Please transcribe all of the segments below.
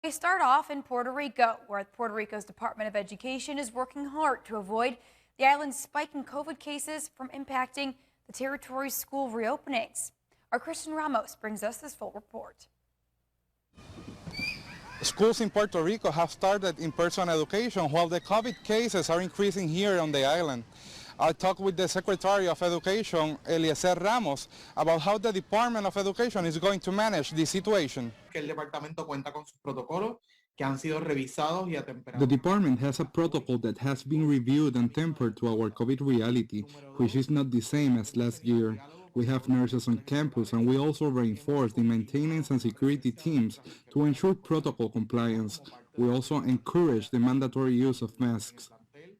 We start off in Puerto Rico, where Puerto Rico's Department of Education is working hard to avoid the island's spike in COVID cases from impacting the territory's school reopenings. Our Christian Ramos brings us this full report. Schools in Puerto Rico have started in-person education while the COVID cases are increasing here on the island. I talked with the Secretary of Education, Eliezer Ramos, about how the Department of Education is going to manage this situation. Que el departamento cuenta con sus protocolos que han sido revisados y The department has a protocol that has been reviewed and tempered to our COVID reality, which is not the same as last year. We have nurses on campus, and we also reinforce the maintenance and security teams to ensure protocol compliance. We also encourage the mandatory use of masks.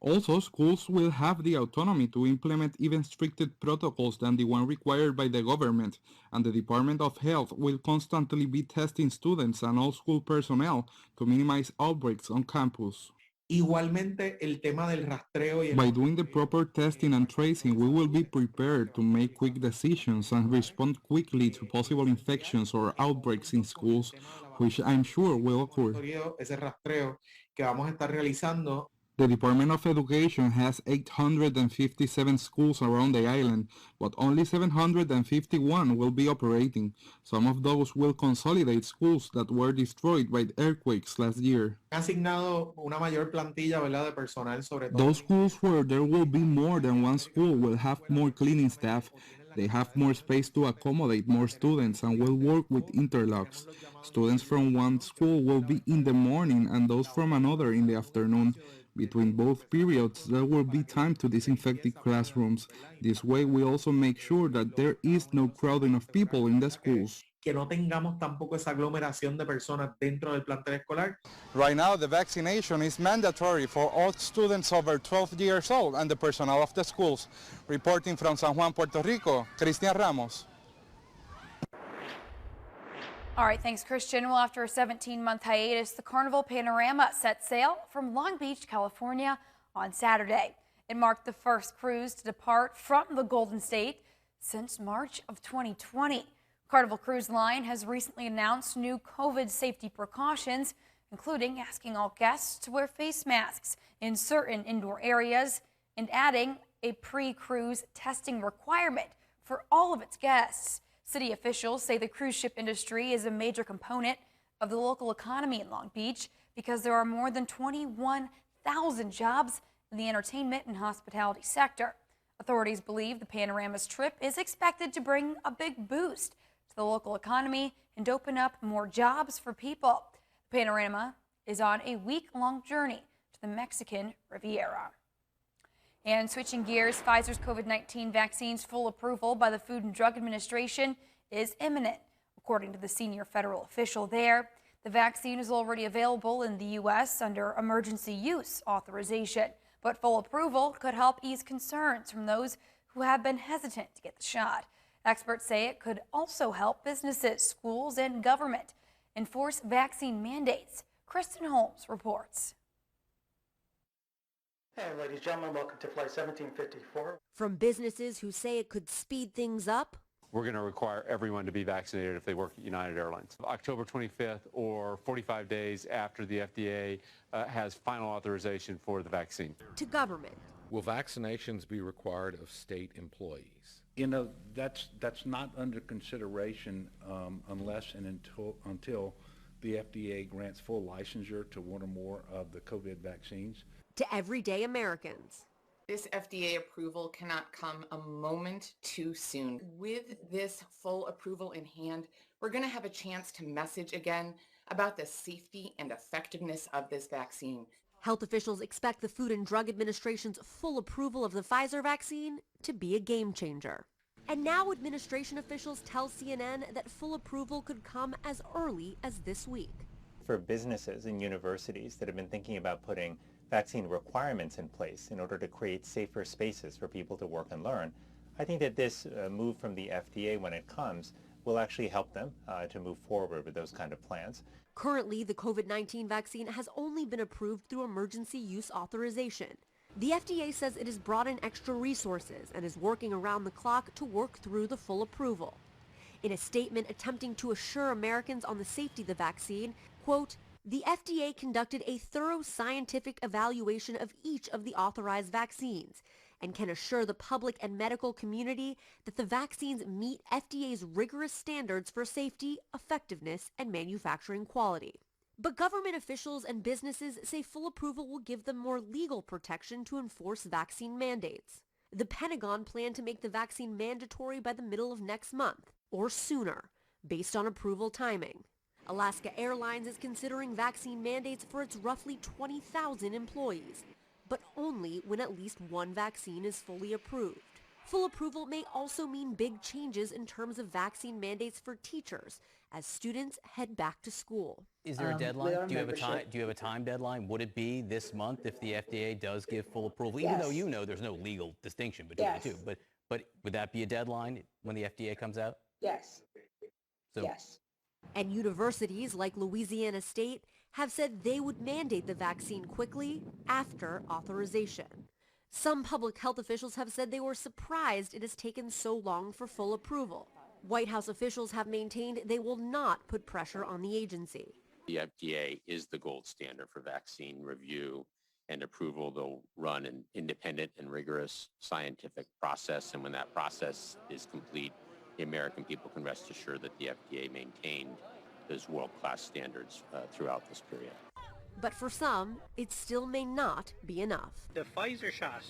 Also, schools will have the autonomy to implement even stricter protocols than the one required by the government, and the Department of Health will constantly be testing students and all school personnel to minimize outbreaks on campus. Igualmente, el tema del rastreo y By doing the proper testing and tracing, we will be prepared to make quick decisions and respond quickly to possible infections or outbreaks in schools, which I'm sure will occur. ese rastreo que vamos a estar realizando. The Department of Education has 857 schools around the island, but only 751 will be operating. Some of those will consolidate schools that were destroyed by earthquakes last year. Asignado una mayor plantilla, ¿verdad?, de personal, sobre todo. Those schools where there will be more than one school will have more cleaning staff. They have more space to accommodate more students and will work with interlocks. Students from one school will be in the morning and those from another in the afternoon. Between both periods, there will be time to disinfect the classrooms. This way, we also make sure that there is no crowding of people in the schools. Que no tengamos tampoco esa aglomeración de personas dentro del plantel escolar. Right now, the vaccination is mandatory for all students over 12 years old and the personnel of the schools. Reporting from San Juan, Puerto Rico, Christian Ramos. All right, thanks, Christian. Well, after a 17-month hiatus, the Carnival Panorama set sail from Long Beach, California on Saturday. It marked the first cruise to depart from the Golden State since March of 2020. Carnival Cruise Line has recently announced new COVID safety precautions, including asking all guests to wear face masks in certain indoor areas and adding a pre-cruise testing requirement for all of its guests. City officials say the cruise ship industry is a major component of the local economy in Long Beach because there are more than 21,000 jobs in the entertainment and hospitality sector. Authorities believe the Panorama's trip is expected to bring a big boost to the local economy and open up more jobs for people. The Panorama is on a week-long journey to the Mexican Riviera. And switching gears, Pfizer's COVID-19 vaccine's full approval by the Food and Drug Administration is imminent. According to the senior federal official there, the vaccine is already available in the U.S. under emergency use authorization, but full approval could help ease concerns from those who have been hesitant to get the shot. Experts say it could also help businesses, schools, and government enforce vaccine mandates. Kristen Holmes reports. Hey, ladies and gentlemen, welcome to Flight 1754. From businesses who say it could speed things up. We're going to require everyone to be vaccinated if they work at United Airlines. October 25th or 45 days after the FDA has final authorization for the vaccine. To government. Will vaccinations be required of state employees? You know, that's not under consideration unless and until the FDA grants full licensure to one or more of the COVID vaccines. To everyday Americans. This FDA approval cannot come a moment too soon. With this full approval in hand, we're going to have a chance to message again about the safety and effectiveness of this vaccine. Health officials expect the Food and Drug Administration's full approval of the Pfizer vaccine to be a game changer. And now administration officials tell CNN that full approval could come as early as this week. For businesses and universities that have been thinking about putting vaccine requirements in place in order to create safer spaces for people to work and learn, I think that this move from the FDA when it comes will actually help them to move forward with those kind of plans. Currently, the COVID-19 vaccine has only been approved through emergency use authorization. The FDA says it has brought in extra resources and is working around the clock to work through the full approval. In a statement attempting to assure Americans on the safety of the vaccine, quote, The FDA conducted a thorough scientific evaluation of each of the authorized vaccines and can assure the public and medical community that the vaccines meet FDA's rigorous standards for safety, effectiveness, and manufacturing quality. But government officials and businesses say full approval will give them more legal protection to enforce vaccine mandates. The Pentagon planned to make the vaccine mandatory by the middle of next month, or sooner, based on approval timing. Alaska Airlines is considering vaccine mandates for its roughly 20,000 employees, but only when at least one vaccine is fully approved. Full approval may also mean big changes in terms of vaccine mandates for teachers as students head back to school. Is there a deadline? Do you have a time deadline? Would it be this month if the FDA does give full approval? Even though you know there's no legal distinction between the two, but would that be a deadline when the FDA comes out? Yes. So, Yes. And universities like Louisiana State have said they would mandate the vaccine quickly after authorization. Some public health officials have said they were surprised it has taken so long for full approval. White House officials have maintained they will not put pressure on the agency. The FDA is the gold standard for vaccine review and approval. They'll run an independent and rigorous scientific process, and when that process is complete, the American people can rest assured that the FDA maintained those world-class standards throughout this period. But for some, it still may not be enough. The Pfizer shot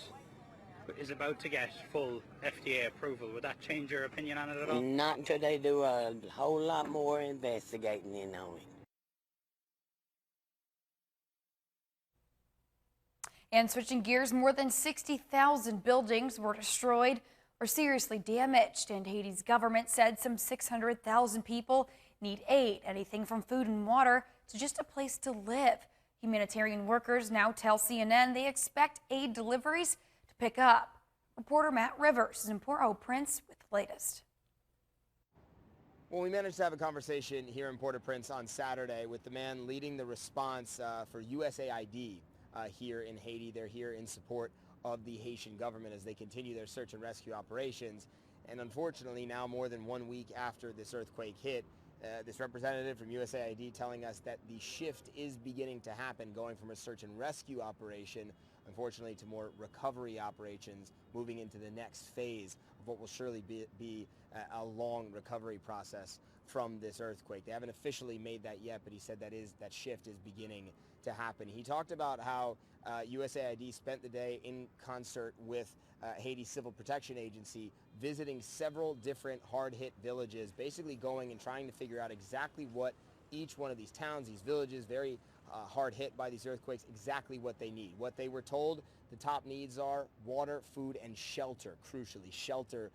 is about to get full FDA approval. Would that change your opinion on it at all? Not until they do a whole lot more investigating in on it. And switching gears, more than 60,000 buildings were destroyed or seriously damaged, and Haiti's government said some 600,000 people need aid, anything from food and water to just a place to live. Humanitarian workers now tell CNN they expect aid deliveries to pick up. Reporter Matt Rivers is in Port-au-Prince with the latest. Well, we managed to have a conversation here in Port-au-Prince on Saturday with the man leading the response for USAID here in Haiti. They're here in support of the Haitian government as they continue their search and rescue operations. And unfortunately, now more than 1 week after this earthquake hit, this representative from USAID telling us that the shift is beginning to happen, going from a search and rescue operation, unfortunately, to more recovery operations, moving into the next phase of what will surely be a long recovery process from this earthquake. They haven't officially made that yet, but he said that shift is beginning to happen. He talked about how USAID spent the day in concert with Haiti's Civil Protection Agency, visiting several different hard-hit villages, basically going and trying to figure out exactly what each one of these towns, these villages, very hard hit by these earthquakes, exactly what they need. What they were told the top needs are water, food, and shelter, crucially. Shelter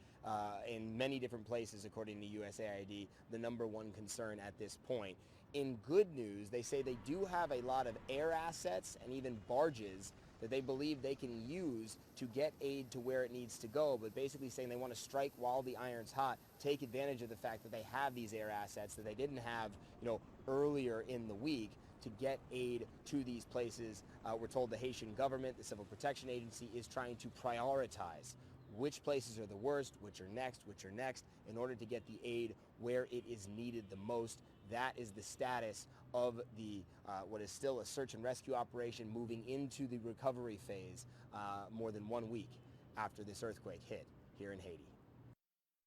in many different places, according to USAID, the #1 concern at this point. In good news, they say they do have a lot of air assets and even barges that they believe they can use to get aid to where it needs to go, but basically saying they want to strike while the iron's hot, take advantage of the fact that they have these air assets that they didn't have, earlier in the week to get aid to these places. We're told the Haitian government, the Civil Protection Agency, is trying to prioritize which places are the worst, which are next, in order to get the aid where it is needed the most. That is the status of the what is still a search and rescue operation moving into the recovery phase more than 1 week after this earthquake hit here in Haiti.